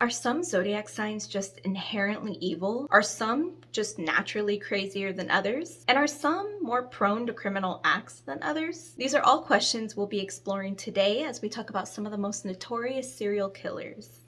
Are some zodiac signs just inherently evil? Are some just naturally crazier than others? And are some more prone to criminal acts than others? These are all questions we'll be exploring today as we talk about some of the most notorious serial killers.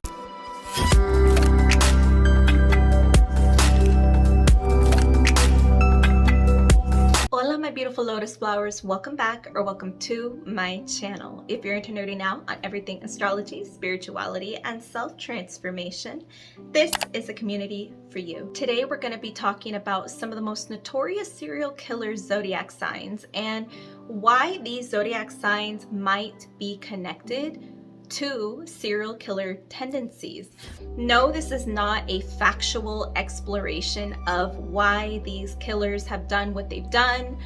Hola my beautiful lotus flowers, welcome back or welcome to my channel. If you're into nerding out on everything astrology, spirituality, and self-transformation, this is a community for you. Today we're going to be talking about some of the most notorious serial killer zodiac signs and why these zodiac signs might be connected to serial killer tendencies. No, this is not a factual exploration of why these killers have done what they've done.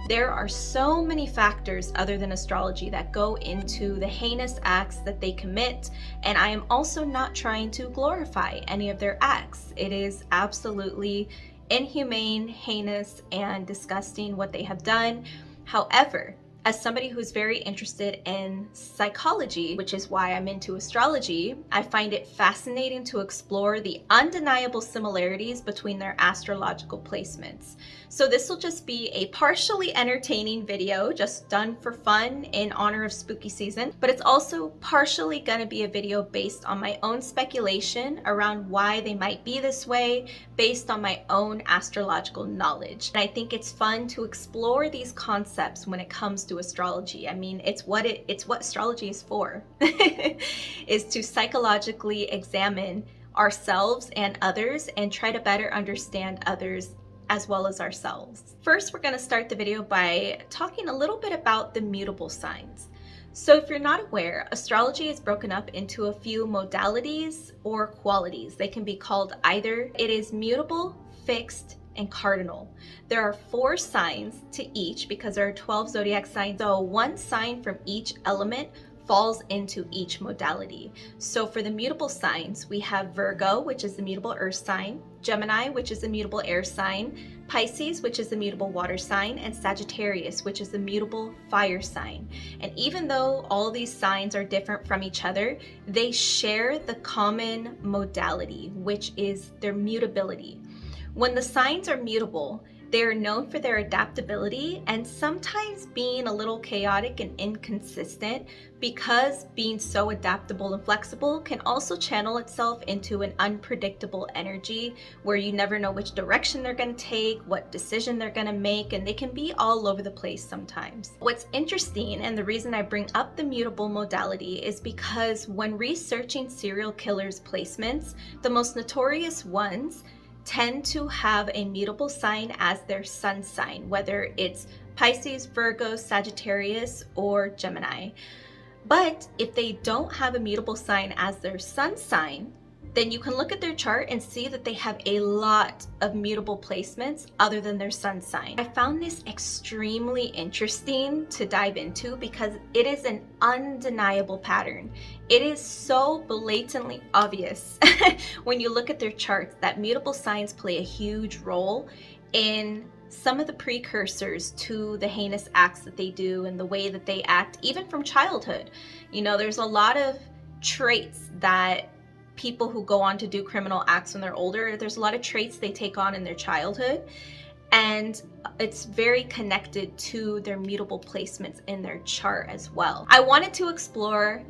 There are so many factors other than astrology that go into the heinous acts that they commit, and I am also not trying to glorify any of their acts. It is absolutely inhumane, heinous, and disgusting what they have done. However, as somebody who's very interested in psychology, which is why I'm into astrology, I find it fascinating to explore the undeniable similarities between their astrological placements. So this will just be a partially entertaining video, just done for fun in honor of spooky season, but it's also partially gonna be a video based on my own speculation around why they might be this way, based on my own astrological knowledge. And I think it's fun to explore these concepts when it comes to astrology. I mean, it's what astrology is for, is to psychologically examine ourselves and others and try to better understand others as well as ourselves. First, we're going to start the video by talking a little bit about the mutable signs. So if you're not aware, astrology is broken up into a few modalities or qualities. They can be called either. It is mutable, fixed, and cardinal. There are 4 signs to each because there are 12 zodiac signs. So one sign from each element falls into each modality. So for the mutable signs, we have Virgo, which is the mutable earth sign, Gemini, which is the mutable air sign, Pisces, which is the mutable water sign, and Sagittarius, which is the mutable fire sign. And even though all these signs are different from each other, they share the common modality, which is their mutability. When the signs are mutable, they are known for their adaptability and sometimes being a little chaotic and inconsistent, because being so adaptable and flexible can also channel itself into an unpredictable energy where you never know which direction they're going to take, what decision they're going to make, and they can be all over the place sometimes. What's interesting, and the reason I bring up the mutable modality, is because when researching serial killers' placements, the most notorious ones tend to have a mutable sign as their sun sign, whether it's Pisces, Virgo, Sagittarius, or Gemini. But if they don't have a mutable sign as their sun sign, then you can look at their chart and see that they have a lot of mutable placements other than their sun sign. I found this extremely interesting to dive into because it is an undeniable pattern. It is so blatantly obvious when you look at their charts that mutable signs play a huge role in some of the precursors to the heinous acts that they do and the way that they act, even from childhood. You know, there's a lot of traits that people who go on to do criminal acts when they're older, there's a lot of traits they take on in their childhood, and it's very connected to their mutable placements in their chart as well. I wanted to explore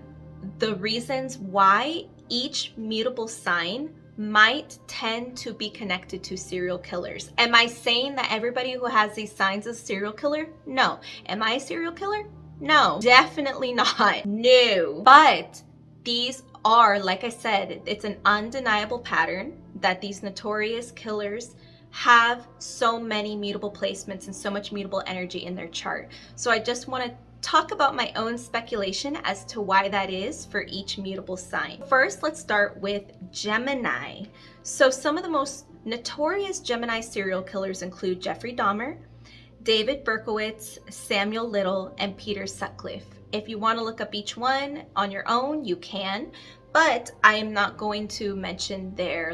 the reasons why each mutable sign might tend to be connected to serial killers. Am I saying that everybody who has these signs is a serial killer? No. Am I a serial killer? No, definitely not. No. But these are, like I said, it's an undeniable pattern that these notorious killers have so many mutable placements and so much mutable energy in their chart. So I just want to talk about my own speculation as to why that is for each mutable sign. First, let's start with Gemini. So some of the most notorious Gemini serial killers include Jeffrey Dahmer, David Berkowitz, Samuel Little, and Peter Sutcliffe. If you want to look up each one on your own, you can, but I am not going to mention their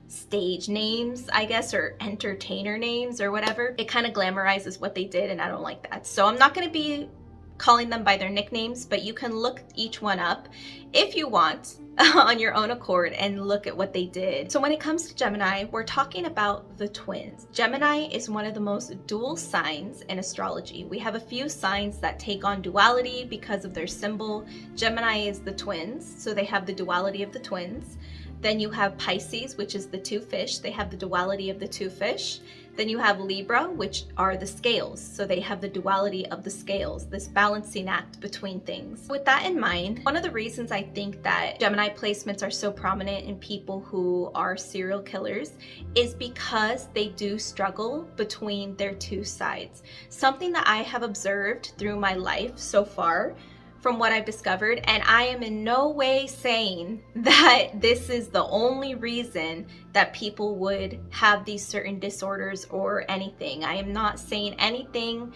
stage names, I guess, or entertainer names or whatever. It kind of glamorizes what they did, and I don't like that. So I'm not going to be calling them by their nicknames, but you can look each one up if you want on your own accord and look at what they did. So when it comes to Gemini, we're talking about the twins. Gemini is one of the most dual signs in astrology. We have a few signs that take on duality because of their symbol. Gemini is the twins, so they have the duality of the twins. Then you have Pisces, which is the two fish. They have the duality of the two fish. Then you have Libra, which are the scales. So they have the duality of the scales, this balancing act between things. With that in mind, one of the reasons I think that Gemini placements are so prominent in people who are serial killers is because they do struggle between their two sides. Something that I have observed through my life so far, from what I've discovered, and I am in no way saying that this is the only reason that people would have these certain disorders or anything. I am not saying anything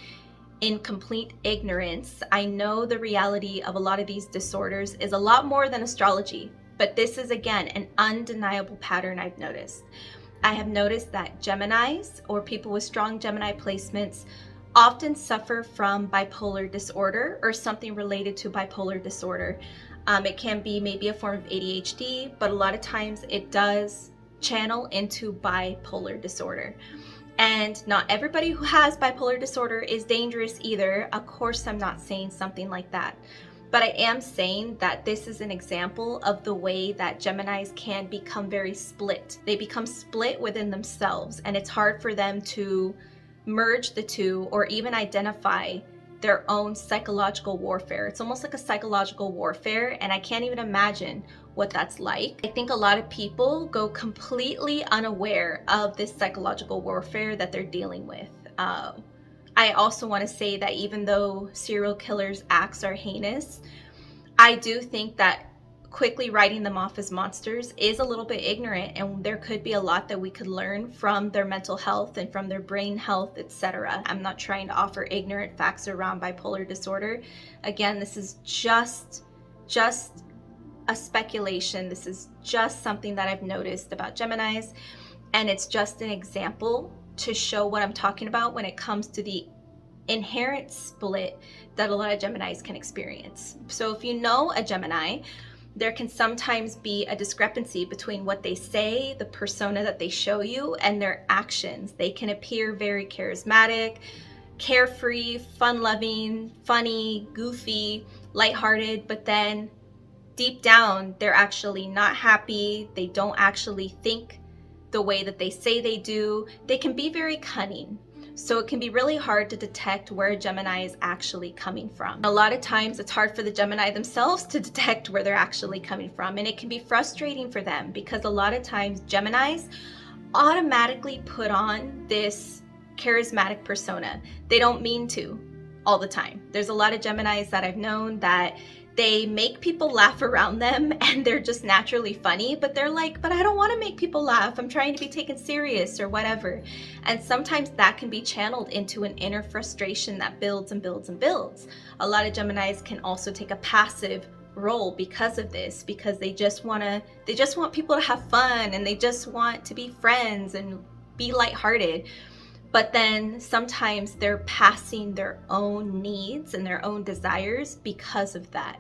in complete ignorance. I know the reality of a lot of these disorders is a lot more than astrology, but this is again an undeniable pattern I've noticed. I have noticed that Geminis or people with strong Gemini placements often suffer from bipolar disorder or something related to bipolar disorder. It can be maybe a form of ADHD, but a lot of times it does channel into bipolar disorder. And not everybody who has bipolar disorder is dangerous either. Of course, I'm not saying something like that. But I am saying that this is an example of the way that Geminis can become very split. They become split within themselves, and it's hard for them to merge the two or even identify their own psychological warfare. It's almost like a psychological warfare, and I can't even imagine what that's like. I think a lot of people go completely unaware of this psychological warfare that they're dealing with. I also want to say that even though serial killers' acts are heinous, I do think that quickly writing them off as monsters is a little bit ignorant, and there could be a lot that we could learn from their mental health and from their brain health, etc. I'm not trying to offer ignorant facts around bipolar disorder. Again, this is just a speculation. This is just something that I've noticed about Geminis, and it's just an example to show what I'm talking about when it comes to the inherent split that a lot of Geminis can experience. So if you know a Gemini, there can sometimes be a discrepancy between what they say, the persona that they show you, and their actions. They can appear very charismatic, carefree, fun-loving, funny, goofy, lighthearted, but then deep down, they're actually not happy. They don't actually think the way that they say they do. They can be very cunning. So it can be really hard to detect where a Gemini is actually coming from. A lot of times it's hard for the Gemini themselves to detect where they're actually coming from, and it can be frustrating for them because a lot of times Geminis automatically put on this charismatic persona. They don't mean to all the time. There's a lot of Geminis that I've known that they make people laugh around them and they're just naturally funny, but they're like, but I don't want to make people laugh. I'm trying to be taken serious or whatever. And sometimes that can be channeled into an inner frustration that builds and builds and builds. A lot of Geminis can also take a passive role because of this, because they just want people to have fun and they just want to be friends and be lighthearted. But then sometimes they're passing their own needs and their own desires because of that.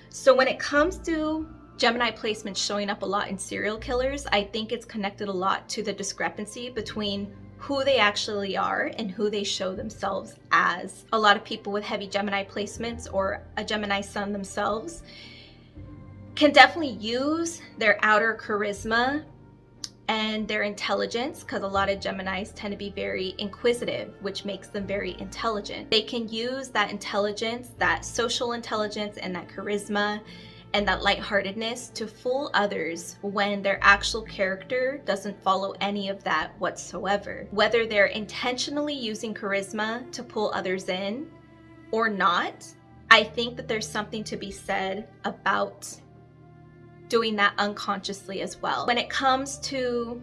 So when it comes to Gemini placements showing up a lot in serial killers, I think it's connected a lot to the discrepancy between who they actually are and who they show themselves as. A lot of people with heavy Gemini placements or a Gemini sun themselves can definitely use their outer charisma and their intelligence, because a lot of Geminis tend to be very inquisitive, which makes them very intelligent. They can use that intelligence, that social intelligence and that charisma and that lightheartedness to fool others when their actual character doesn't follow any of that whatsoever. Whether they're intentionally using charisma to pull others in or not, I think that there's something to be said about doing that unconsciously as well. When it comes to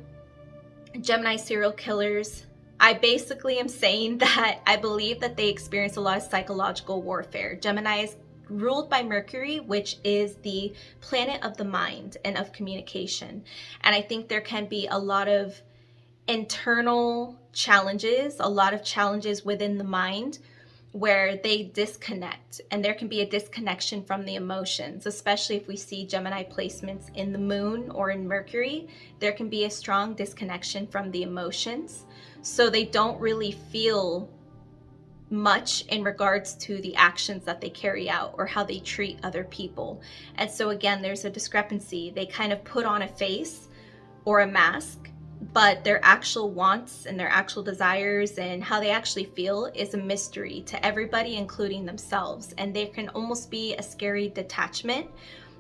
Gemini serial killers, I basically am saying that I believe that they experience a lot of psychological warfare. Gemini is ruled by Mercury, which is the planet of the mind and of communication. And I think there can be a lot of internal challenges, a lot of challenges within the mind where they disconnect, and there can be a disconnection from the emotions, especially if we see Gemini placements in the moon or in Mercury. There can be a strong disconnection from the emotions, so they don't really feel much in regards to the actions that they carry out or how they treat other people. And so again, there's a discrepancy. They kind of put on a face or a mask, but their actual wants and their actual desires and how they actually feel is a mystery to everybody, including themselves. And there can almost be a scary detachment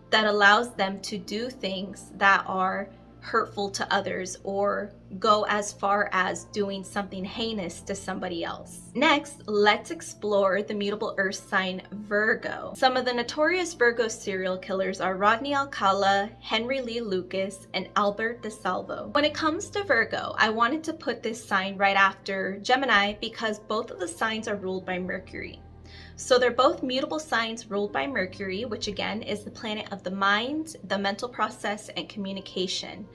that allows them to do things that are hurtful to others or go as far as doing something heinous to somebody else. Next, let's explore the mutable earth sign Virgo. Some of the notorious Virgo serial killers are Rodney Alcala, Henry Lee Lucas, and Albert DeSalvo. When it comes to Virgo, I wanted to put this sign right after Gemini because both of the signs are ruled by Mercury. So they're both mutable signs ruled by Mercury, which again is the planet of the mind, the mental process, and communication.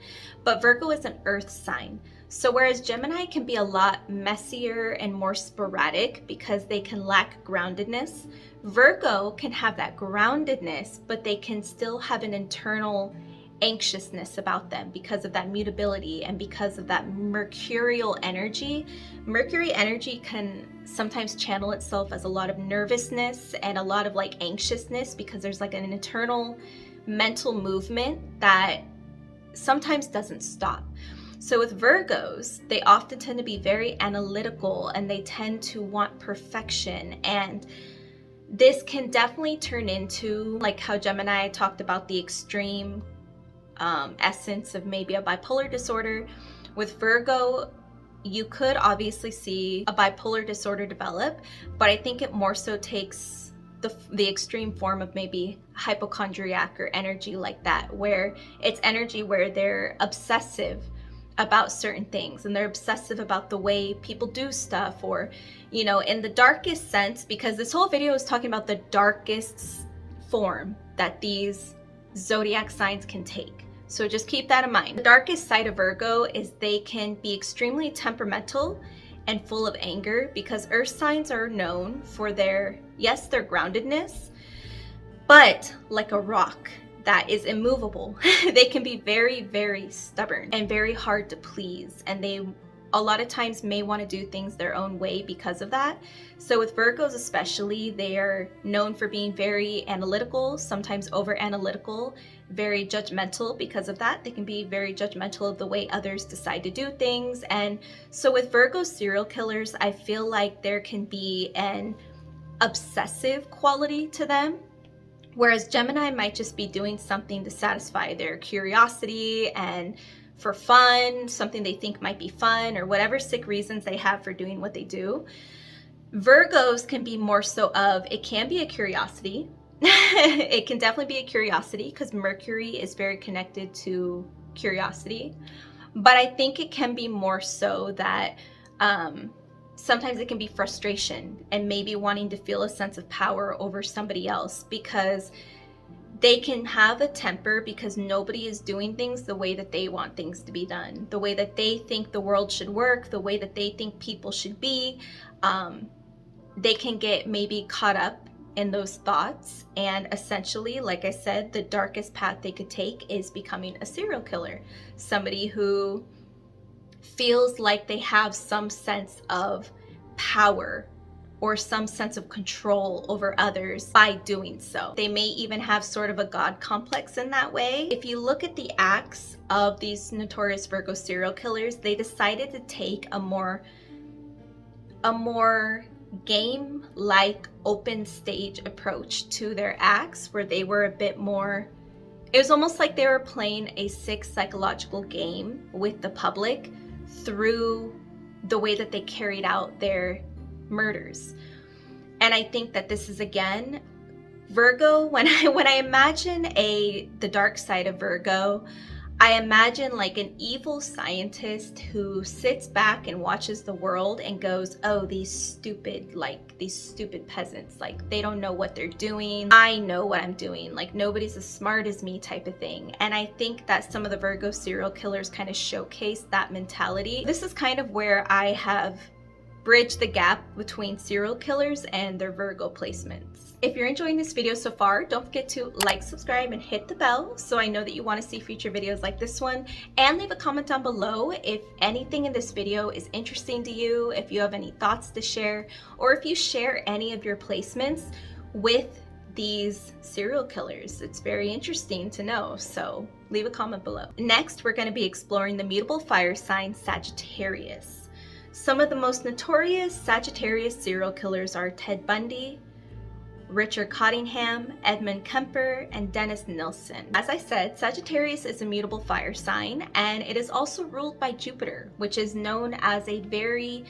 But Virgo is an earth sign. So whereas Gemini can be a lot messier and more sporadic because they can lack groundedness, Virgo can have that groundedness, but they can still have an internal anxiousness about them because of that mutability and because of that mercurial energy. Mercury energy can sometimes channel itself as a lot of nervousness and a lot of like anxiousness because there's like an internal mental movement that sometimes doesn't stop. So with Virgos, they often tend to be very analytical and they tend to want perfection, and this can definitely turn into like how Gemini talked about the extreme essence of maybe a bipolar disorder. With Virgo, you could obviously see a bipolar disorder develop, but I think it more so takes the extreme form of maybe hypochondriac or energy like that, where it's energy where they're obsessive about certain things and they're obsessive about the way people do stuff, or you know, in the darkest sense, because this whole video is talking about the darkest form that these zodiac signs can take. So just keep that in mind. The darkest side of Virgo is they can be extremely temperamental and full of anger, because earth signs are known for their, yes, their groundedness, but like a rock that is immovable. They can be very, very stubborn and very hard to please, and they a lot of times may want to do things their own way because of that. So with Virgos especially, they are known for being very analytical, sometimes over analytical, very judgmental because of that. They can be very judgmental of the way others decide to do things. And so with Virgo serial killers, I feel like there can be an obsessive quality to them, whereas Gemini might just be doing something to satisfy their curiosity and for fun, something they think might be fun, or whatever sick reasons they have for doing what they do. Virgos can be more so of, it can be a curiosity. It can definitely be a curiosity because Mercury is very connected to curiosity. But I think it can be more so that sometimes it can be frustration and maybe wanting to feel a sense of power over somebody else, because they can have a temper because nobody is doing things the way that they want things to be done, the way that they think the world should work, the way that they think people should be. They can get maybe caught up in those thoughts, and essentially, like I said, the darkest path they could take is becoming a serial killer, somebody who feels like they have some sense of power or some sense of control over others by doing so. They may even have sort of a God complex in that way. If you look at the acts of these notorious Virgo serial killers, they decided to take a more game-like open stage approach to their acts, where they were a bit more, it was almost like they were playing a sick psychological game with the public through the way that they carried out their murders. And I think that this is, again, Virgo, when I imagine the dark side of Virgo, I imagine like an evil scientist who sits back and watches the world and goes, oh, these stupid peasants, like they don't know what they're doing. I know what I'm doing. Like nobody's as smart as me type of thing. And I think that some of the Virgo serial killers kind of showcase that mentality. This is kind of where I have bridge the gap between serial killers and their Virgo placements. If you're enjoying this video so far, don't forget to like, subscribe, and hit the bell so I know that you want to see future videos like this one. And leave a comment down below if anything in this video is interesting to you, if you have any thoughts to share, or if you share any of your placements with these serial killers. It's very interesting to know, so leave a comment below. Next, we're going to be exploring the mutable fire sign Sagittarius. Some of the most notorious Sagittarius serial killers are Ted Bundy, Richard Cottingham, Edmund Kemper, and Dennis Nilsen. As I said, Sagittarius is a mutable fire sign, and it is also ruled by Jupiter, which is known as a very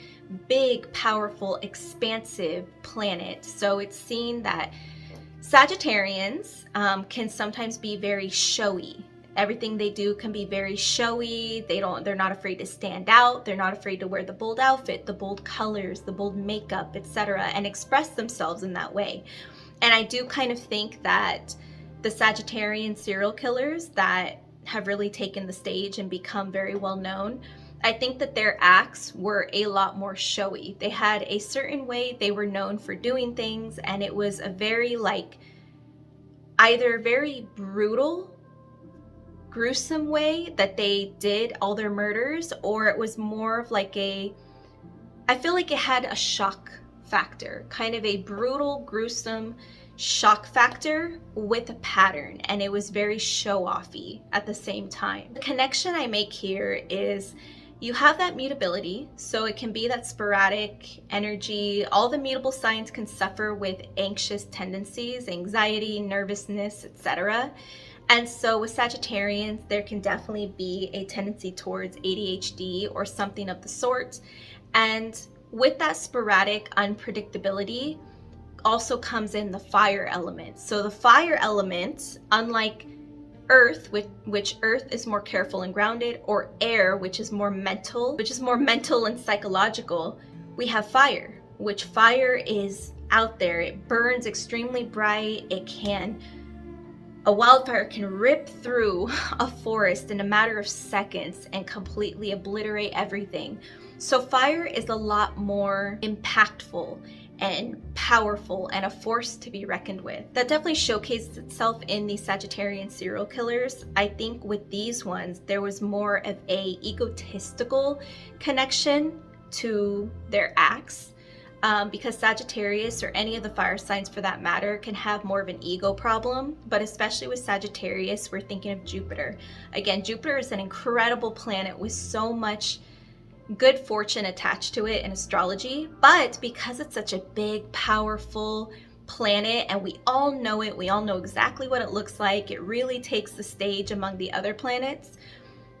big, powerful, expansive planet. So it's seen that Sagittarians can sometimes be very showy. Everything they do can be very showy. They're not afraid to stand out. They're not afraid to wear the bold outfit, the bold colors, the bold makeup, etc., and express themselves in that way. And I do kind of think that the Sagittarian serial killers that have really taken the stage and become very well known, I think that their acts were a lot more showy. They had a certain way they were known for doing things, and it was a very either very brutal, gruesome way that they did all their murders, or it was more of I feel like it had a shock factor, kind of a brutal, gruesome shock factor with a pattern, and it was very show-offy at the same time. The connection I make here is you have that mutability, so it can be that sporadic energy. All the mutable signs can suffer with anxious tendencies, anxiety, nervousness, etc. And so with Sagittarians, there can definitely be a tendency towards ADHD or something of the sort. And with that sporadic unpredictability also comes in the fire element. So the fire element, unlike Earth, which Earth is more careful and grounded, or air, which is more mental and psychological, we have fire, which fire is out there. It burns extremely bright. A wildfire can rip through a forest in a matter of seconds and completely obliterate everything. So fire is a lot more impactful and powerful and a force to be reckoned with. That definitely showcases itself in the Sagittarian serial killers. I think with these ones, there was more of a egotistical connection to their acts. Because Sagittarius, or any of the fire signs for that matter, can have more of an ego problem, but especially with Sagittarius, we're thinking of Jupiter. Again, Jupiter is an incredible planet with so much good fortune attached to it in astrology, but because it's such a big, powerful planet, and we all know it, we all know exactly what it looks like, it really takes the stage among the other planets,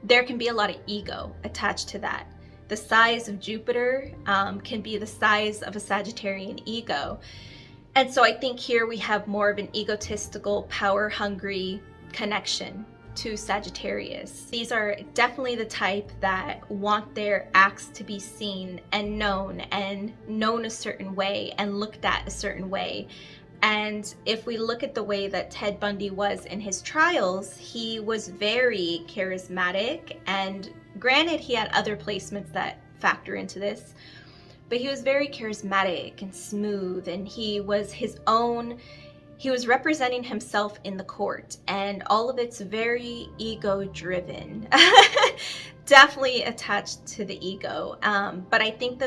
there can be a lot of ego attached to that. The size of Jupiter can be the size of a Sagittarian ego. And so I think here we have more of an egotistical, power-hungry connection to Sagittarius. These are definitely the type that want their acts to be seen and known a certain way and looked at a certain way. And if we look at the way that Ted Bundy was in his trials, he was very charismatic, and granted he had other placements that factor into this, but he was very charismatic and smooth, and he was representing himself in the court, and all of it's very ego driven. Definitely attached to the ego, but I think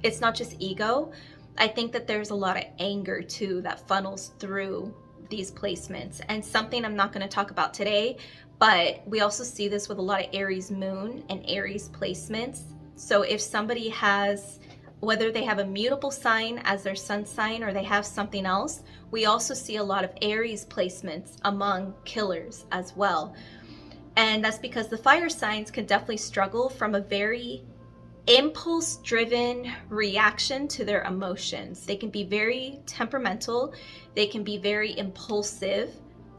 it's not just ego. I think that there's a lot of anger too that funnels through these placements, and something I'm not going to talk about today, but we also see this with a lot of Aries moon and Aries placements. So if somebody has, whether they have a mutable sign as their sun sign or they have something else, we also see a lot of Aries placements among killers as well. And that's because the fire signs can definitely struggle from a very impulse-driven reaction to their emotions. They can be very temperamental. They can be very impulsive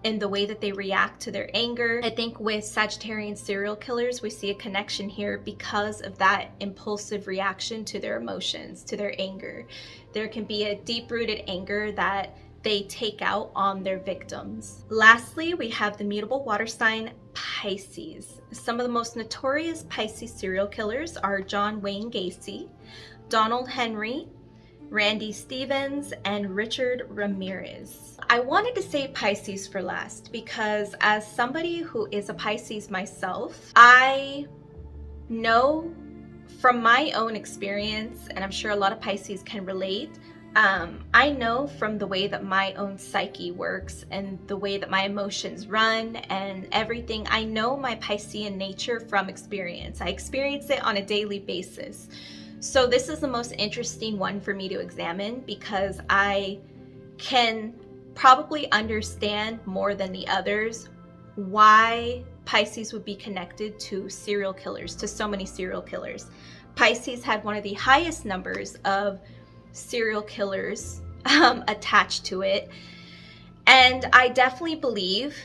in the way that they react to their anger. I think with Sagittarian serial killers, we see a connection here because of that impulsive reaction to their emotions, to their anger. There can be a deep-rooted anger that they take out on their victims. Lastly, we have the mutable water sign Pisces. Some of the most notorious Pisces serial killers are John Wayne Gacy, Donald Henry, Randy Stevens, and Richard Ramirez. I wanted to save Pisces for last because as somebody who is a Pisces myself, I know from my own experience, and I'm sure a lot of Pisces can relate, I know from the way that my own psyche works and the way that my emotions run and everything, I know my Piscean nature from experience. I experience it on a daily basis. So this is the most interesting one for me to examine because I can probably understand more than the others why Pisces would be connected to serial killers, to so many serial killers. Pisces had one of the highest numbers of serial killers attached to it. And I definitely believe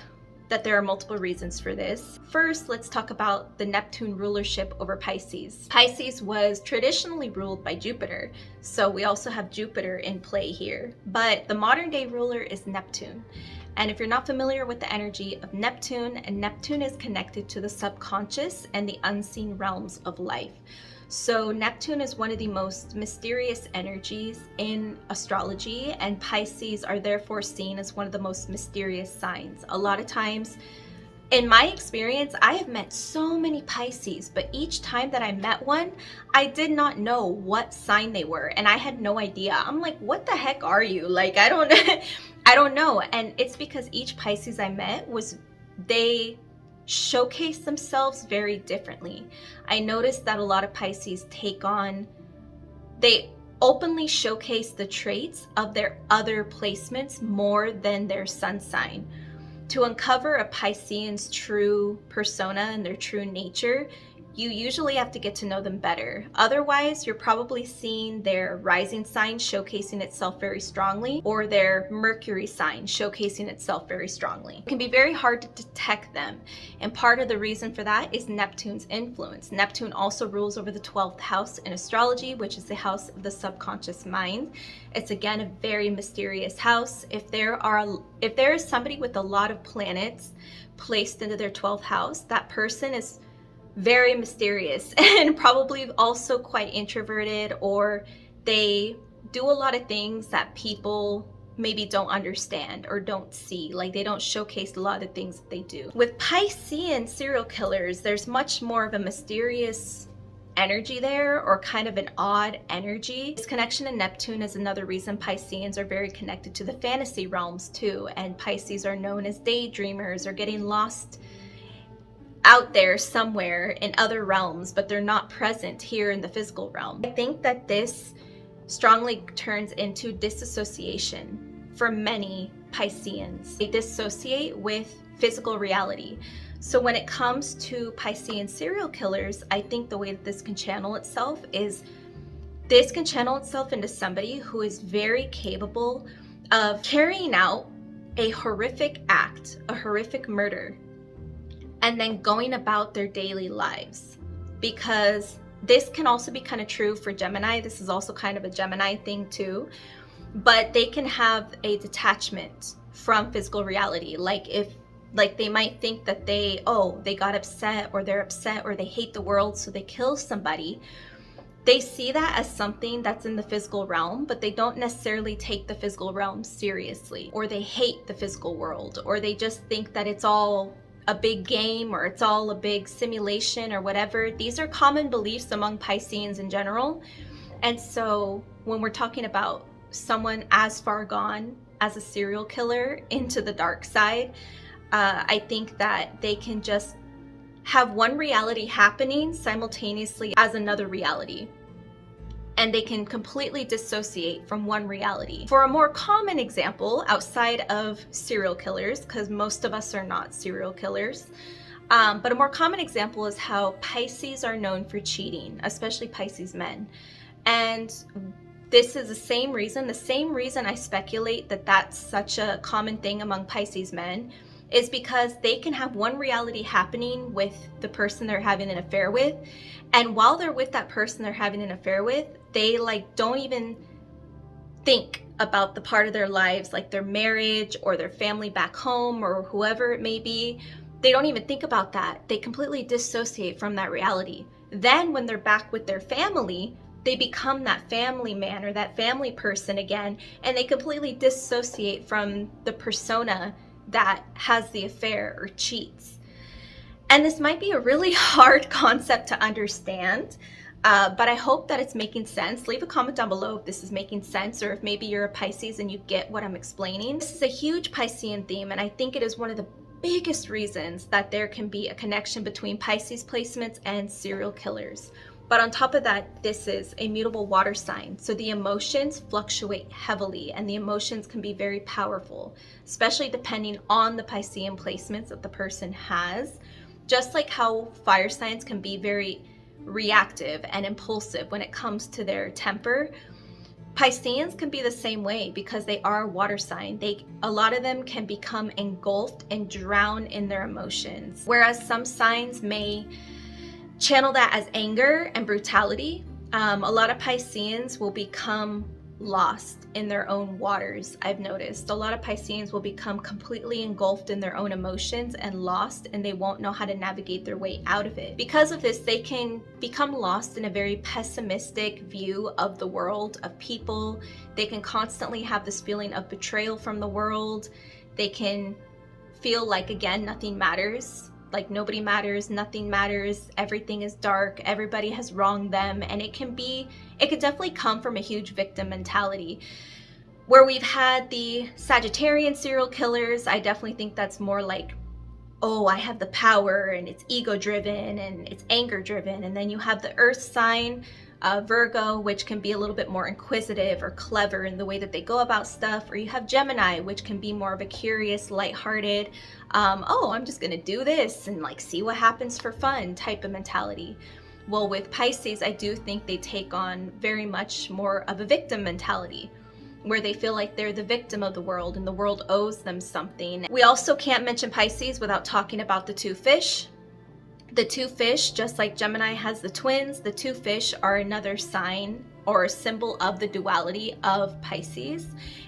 that there are multiple reasons for this. First, let's talk about the Neptune rulership over Pisces. Pisces was traditionally ruled by Jupiter, so we also have Jupiter in play here. But the modern day ruler is Neptune. And if you're not familiar with the energy of Neptune, and Neptune is connected to the subconscious and the unseen realms of life. So Neptune is one of the most mysterious energies in astrology, and Pisces are therefore seen as one of the most mysterious signs. A lot of times, in my experience, I have met so many Pisces, but each time that I met one, I did not know what sign they were, and I had no idea. I'm like, what the heck are you? Like, I don't know. And it's because each Pisces I met they showcase themselves very differently. I noticed that a lot of Pisces they openly showcase the traits of their other placements more than their sun sign. To uncover a Piscean's true persona and their true nature, you usually have to get to know them better. Otherwise, you're probably seeing their rising sign showcasing itself very strongly, or their Mercury sign showcasing itself very strongly. It can be very hard to detect them, and part of the reason for that is Neptune's influence. Neptune also rules over the 12th house in astrology, which is the house of the subconscious mind. It's again a very mysterious house. If there is somebody with a lot of planets placed into their 12th house, that person is very mysterious and probably also quite introverted, or they do a lot of things that people maybe don't understand or don't see. Like, they don't showcase a lot of the things that they do. With Piscean serial killers, there's much more of a mysterious energy there, or kind of an odd energy. This connection to Neptune is another reason Pisceans are very connected to the fantasy realms too, and Pisces are known as daydreamers or getting lost out there somewhere in other realms, but they're not present here in the physical realm. I think that this strongly turns into disassociation for many Pisceans. They dissociate with physical reality. So when it comes to Piscean serial killers, I think the way that this can channel itself into somebody who is very capable of carrying out a horrific act, a horrific murder, and then going about their daily lives. Because this can also be kind of true for Gemini. This is also kind of a Gemini thing too. But they can have a detachment from physical reality. Like they might think that they got upset, or they're upset, or they hate the world, so they kill somebody. They see that as something that's in the physical realm, but they don't necessarily take the physical realm seriously, or they hate the physical world, or they just think that it's all a big game, or it's all a big simulation, or whatever. These are common beliefs among Pisceans in general. And so when we're talking about someone as far gone as a serial killer into the dark side, I think that they can just have one reality happening simultaneously as another reality, and they can completely dissociate from one reality. For a more common example outside of serial killers, because most of us are not serial killers, but a more common example is how Pisces are known for cheating, especially Pisces men. And this is the same reason I speculate that that's such a common thing among Pisces men, is because they can have one reality happening with the person they're having an affair with, and while they're with that person they're having an affair with, they don't even think about the part of their lives, like their marriage or their family back home or whoever it may be. They don't even think about that. They completely dissociate from that reality. Then when they're back with their family, they become that family man or that family person again, and they completely dissociate from the persona that has the affair or cheats. And this might be a really hard concept to understand, but I hope that it's making sense. Leave a comment down below if this is making sense, or if maybe you're a Pisces and you get what I'm explaining. This is a huge Piscean theme, and I think it is one of the biggest reasons that there can be a connection between Pisces placements and serial killers. But on top of that, this is a mutable water sign, so the emotions fluctuate heavily, and the emotions can be very powerful, especially depending on the Piscean placements that the person has. Just like how fire signs can be very reactive and impulsive when it comes to their temper, Pisceans can be the same way because they are a water sign. A lot of them can become engulfed and drown in their emotions, whereas some signs may channel that as anger and brutality. A lot of Pisceans will become lost in their own waters. I've noticed a lot of Pisceans will become completely engulfed in their own emotions and lost, and they won't know how to navigate their way out of it. Because of this, they can become lost in a very pessimistic view of the world, of people. They can constantly have this feeling of betrayal from the world. They can feel like, again, nothing matters. Like nobody matters, nothing matters, everything is dark, everybody has wronged them, and it could definitely come from a huge victim mentality. Where we've had the Sagittarian serial killers, I definitely think that's more like, oh, I have the power, and it's ego driven and it's anger driven. And then you have the earth sign, Virgo, which can be a little bit more inquisitive or clever in the way that they go about stuff. Or you have Gemini, which can be more of a curious, lighthearted, oh, I'm just gonna do this and like see what happens for fun type of mentality. Well, with Pisces, I do think they take on very much more of a victim mentality, where they feel like they're the victim of the world and the world owes them something. We also can't mention Pisces without talking about the two fish. The two fish, just like Gemini has the twins, the two fish are another sign or a symbol of the duality of Pisces.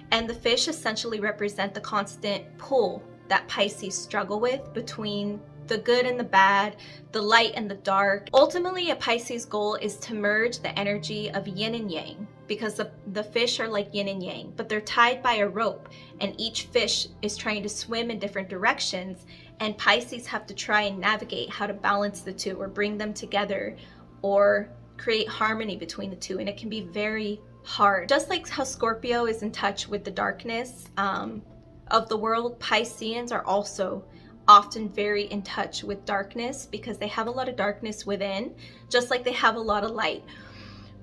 And the fish essentially represent the constant pull that Pisces struggle with between the good and the bad, the light and the dark. Ultimately, a Pisces goal is to merge the energy of yin and yang, because the fish are like yin and yang, but they're tied by a rope, and each fish is trying to swim in different directions, and Pisces have to try and navigate how to balance the two or bring them together or create harmony between the two, and it can be very hard. Just like how Scorpio is in touch with the darkness of the world, Pisceans are also often very in touch with darkness because they have a lot of darkness within, just like they have a lot of light.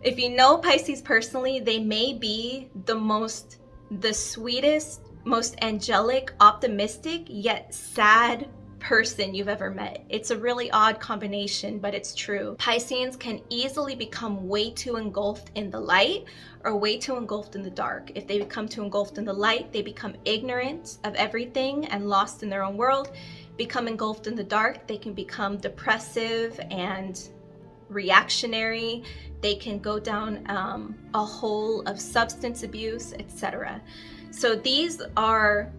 If you know Pisces personally, they may be the sweetest, most angelic, optimistic, yet sad person you've ever met. It's a really odd combination, but it's true. Pisceans can easily become way too engulfed in the light or way too engulfed in the dark. If they become too engulfed in the light, they become ignorant of everything and lost in their own world. Become engulfed in the dark, they can become depressive and reactionary. They can go down a hole of substance abuse, etc. So these are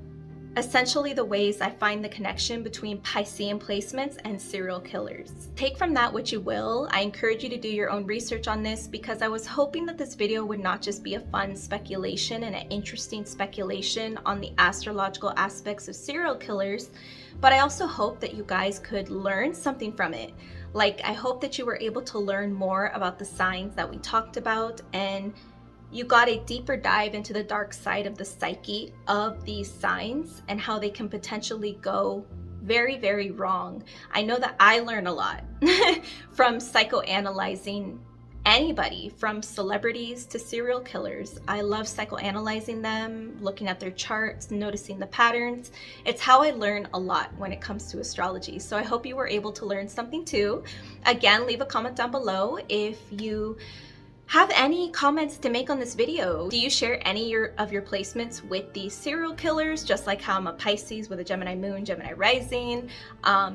essentially the ways I find the connection between Piscean placements and serial killers. Take from that what you will. I encourage you to do your own research on this because I was hoping that this video would not just be a fun speculation and an interesting speculation on the astrological aspects of serial killers, but I also hope that you guys could learn something from it. Like, I hope that you were able to learn more about the signs that we talked about, and you got a deeper dive into the dark side of the psyche of these signs and how they can potentially go very, very wrong. I know that I learn a lot from psychoanalyzing anybody, from celebrities to serial killers. I love psychoanalyzing them, looking at their charts, noticing the patterns. It's how I learn a lot when it comes to astrology. So I hope you were able to learn something too. Again, leave a comment down below if you have any comments to make on this video. Do you share any of your placements with these serial killers, just like how I'm a Pisces with a Gemini moon, Gemini rising?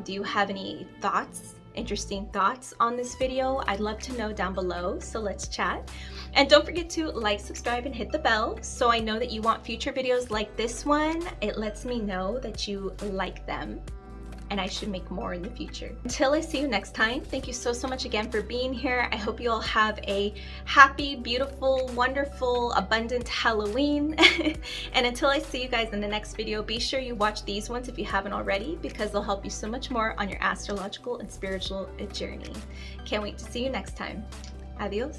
Do you have any thoughts, interesting thoughts on this video? I'd love to know down below, so let's chat. And don't forget to like, subscribe, and hit the bell so I know that you want future videos like this one. It lets me know that you like them. and I should make more in the future. Until I see you next time, thank you so much again for being here. I hope you all have a happy, beautiful, wonderful, abundant Halloween. And until I see you guys in the next video, be sure you watch these ones if you haven't already, because they'll help you so much more on your astrological and spiritual journey. Can't wait to see you next time. Adios.